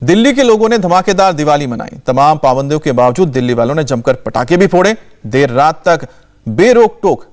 दिल्ली के लोगों ने धमाकेदार दिवाली मनाई। तमाम पाबंदियों के बावजूद दिल्ली वालों ने जमकर पटाखे भी फोड़े। देर रात तक बेरोक टोक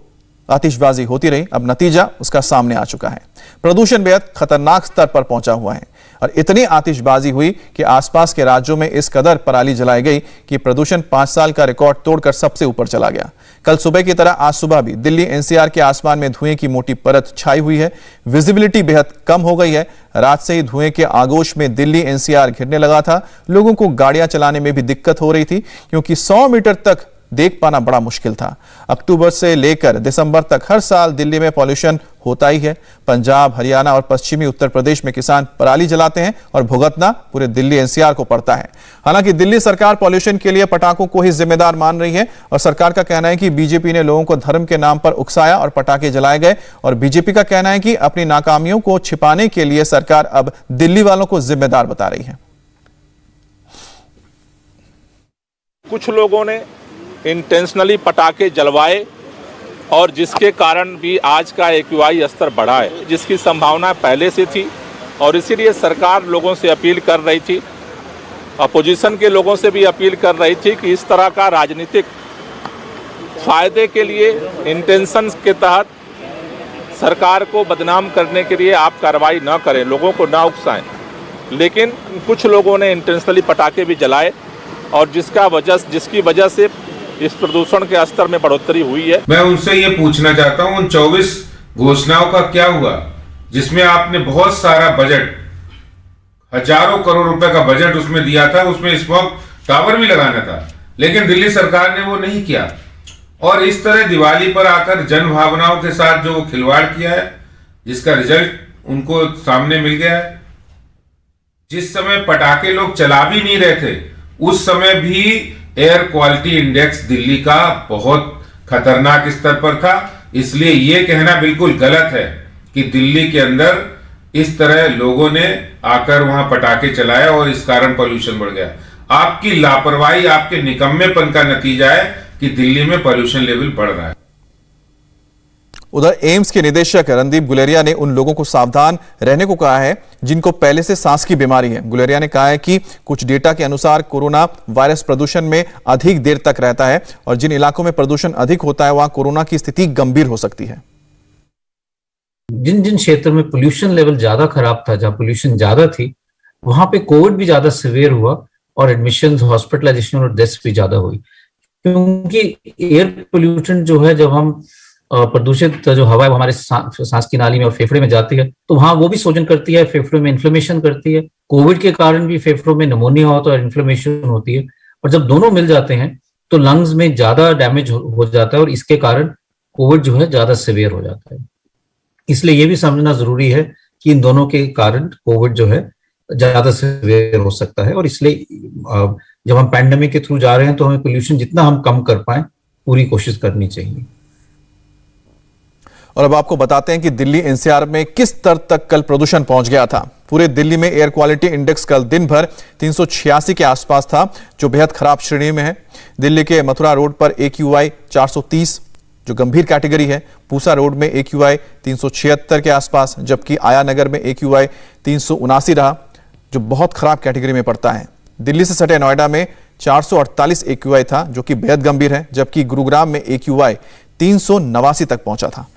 आतिशबाजी होती रही। अब नतीजा उसका सामने आ चुका है। प्रदूषण बेहद खतरनाक स्तर पर पहुंचा हुआ है और इतनी आतिशबाजी हुई कि आसपास के राज्यों में इस कदर पराली जलाई गई कि प्रदूषण 5 साल का रिकॉर्ड तोड़कर सबसे ऊपर चला गया। कल सुबह की तरह आज सुबह भी दिल्ली एनसीआर के आसमान में धुएं की मोटी परत छाई हुई है। विजिबिलिटी बेहद कम हो गई है। रात से ही धुएं के आगोश में दिल्ली एनसीआर घिरने लगा था। लोगों को गाड़ियां चलाने में भी दिक्कत हो रही थी क्योंकि 100 मीटर तक देख पाना बड़ा मुश्किल था। अक्टूबर से लेकर दिसंबर तक हर साल दिल्ली में पॉल्यूशन होता ही है। पंजाब, हरियाणा और पश्चिमी उत्तर प्रदेश में किसान पराली जलाते हैं और भुगतना पूरे दिल्ली एनसीआर को पड़ता है। हालांकि दिल्ली सरकार पॉल्यूशन के लिए पटाखों को ही जिम्मेदार मान रही है और सरकार का कहना है कि बीजेपी ने लोगों को धर्म के नाम पर उकसाया और पटाखे जलाए गए। और बीजेपी का कहना है कि अपनी नाकामियों को छिपाने के लिए सरकार अब दिल्ली वालों को जिम्मेदार बता रही है। कुछ लोगों ने इंटेंशनली पटाखे जलवाए और जिसके कारण भी आज का एक्यूआई स्तर बढ़ा है, जिसकी संभावना पहले से थी। और इसीलिए सरकार लोगों से अपील कर रही थी, अपोजिशन के लोगों से भी अपील कर रही थी कि इस तरह का राजनीतिक फायदे के लिए इंटेंशन के तहत सरकार को बदनाम करने के लिए आप कार्रवाई न करें, लोगों को ना उकसाएं। लेकिन कुछ लोगों ने इंटेंशनली पटाखे भी जलाए और जिसकी वजह से इस प्रदूषण के स्तर में बढ़ोतरी हुई है। मैं उनसे ये पूछना चाहता हूँ, उन 24 घोषणाओं का क्या हुआ जिसमें आपने बहुत सारा बजट, हजारों करोड़ रुपए का बजट उसमें दिया था, उसमें स्मॉग टावर भी लगाना था, लेकिन दिल्ली सरकार ने वो नहीं किया। और इस तरह दिवाली पर आकर जन भावनाओं के साथ जो खिलवाड़ किया है, जिसका रिजल्ट उनको सामने मिल गया है। जिस समय पटाखे लोग चला भी नहीं रहे थे, उस समय भी एयर क्वालिटी इंडेक्स दिल्ली का बहुत खतरनाक स्तर पर था। इसलिए यह कहना बिल्कुल गलत है कि दिल्ली के अंदर इस तरह लोगों ने आकर वहां पटाखे चलाए और इस कारण पॉल्यूशन बढ़ गया। आपकी लापरवाही, आपके निकम्मेपन का नतीजा है कि दिल्ली में पॉल्यूशन लेवल बढ़ रहा है। उधर एम्स के निदेशक रणदीप गुलेरिया ने उन लोगों को सावधान रहने को कहा है जिनको पहले से सांस की बीमारी है। गुलेरिया ने कहा है कि कुछ डेटा के अनुसार कोरोना वायरस प्रदूषण में अधिक देर तक रहता है और जिन इलाकों में प्रदूषण अधिक होता है वहां कोरोना की स्थिति गंभीर हो सकती है। जिन जिन क्षेत्र में पोल्यूशन लेवल ज्यादा खराब था, जहां पोल्यूशन ज्यादा थी, वहां पे कोविड भी ज्यादा सीवियर हुआ और एडमिशन, हॉस्पिटलाइजेशन और डेथ्स भी ज्यादा हुई। क्योंकि एयर पोल्यूशन जो है, जब हम प्रदूषित जो हवा है वो हमारे सांस की नाली में और फेफड़े में जाती है तो वहां वो भी शोषण करती है, फेफड़ों में इन्फ्लेमेशन करती है। कोविड के कारण भी फेफड़ों में निमोनिया होता है और इन्फ्लेमेशन होती है। और जब दोनों मिल जाते हैं तो लंग्स में ज्यादा डैमेज हो जाता है और इसके कारण कोविड जो है ज्यादा सीवियर हो जाता है। इसलिए ये भी समझना जरूरी है कि इन दोनों के कारण कोविड जो है ज्यादा सीवियर हो सकता है। और इसलिए जब हम पैंडेमिक के थ्रू जा रहे हैं तो हमें पोल्यूशन जितना हम कम कर पाए पूरी कोशिश करनी चाहिए। और अब आपको बताते हैं कि दिल्ली एनसीआर में किस स्तर तक कल प्रदूषण पहुंच गया था। पूरे दिल्ली में एयर क्वालिटी इंडेक्स कल दिन भर 386 के आसपास था, जो बेहद खराब श्रेणी में है। दिल्ली के मथुरा रोड पर AQI 430 जो गंभीर कैटेगरी है, पूसा रोड में AQI 376 के आसपास, जबकि आया नगर में AQI 379 रहा, जो बहुत खराब कैटेगरी में पड़ता है। दिल्ली से सटे नोएडा में 448 AQI था, जो कि बेहद गंभीर है, जबकि गुरुग्राम में AQI 389 तक पहुंचा था।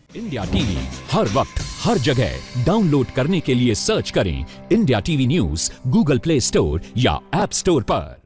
इंडिया टीवी हर वक्त हर जगह डाउनलोड करने के लिए सर्च करें India TV news Google play store या ऐप स्टोर पर।